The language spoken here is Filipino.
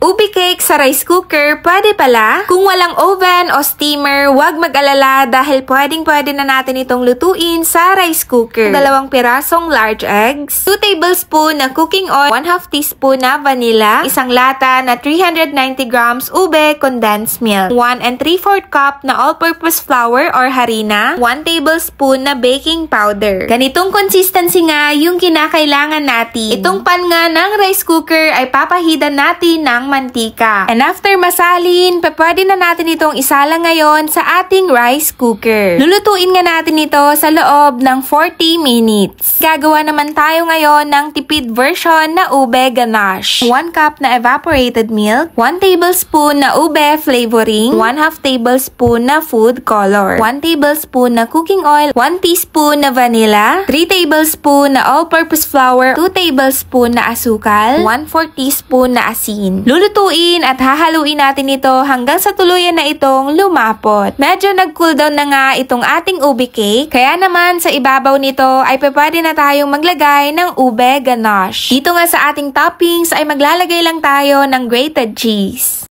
Ube cake sa rice cooker, pwede pala? Kung walang oven o steamer, huwag mag-alala dahil pwedeng-pwede na natin itong lutuin sa rice cooker. 2 pirasong large eggs, 2 tablespoon na cooking oil, 1/2 teaspoon na vanilla, isang lata na 390 grams ube condensed milk, 1 3/4 cup na all-purpose flour or harina, 1 tablespoon na baking powder. Ganitong consistency nga yung kinakailangan natin. Itong pan nga ng rice cooker ay papahidan natin ng mantika. And after masalin, pwede na natin itong isala ngayon sa ating rice cooker. Lulutuin nga natin ito sa loob ng 40 minutes. Gagawa naman tayo ngayon ng tipid version na ube ganache. 1 cup na evaporated milk, 1 tablespoon na ube flavoring, 1/2 tablespoon na food color, 1 tablespoon na cooking oil, 1 teaspoon na vanilla, 3 tablespoon na all-purpose flour, 2 tablespoon na asukal, 1/4 teaspoon na asin. Lulutuin at hahaluin natin ito hanggang sa tuluyan na itong lumapot. Medyo nag-cool down na nga itong ating ube cake, kaya naman sa ibabaw nito ay pwede na tayong maglagay ng ube ganache. Dito nga sa ating toppings ay maglalagay lang tayo ng grated cheese.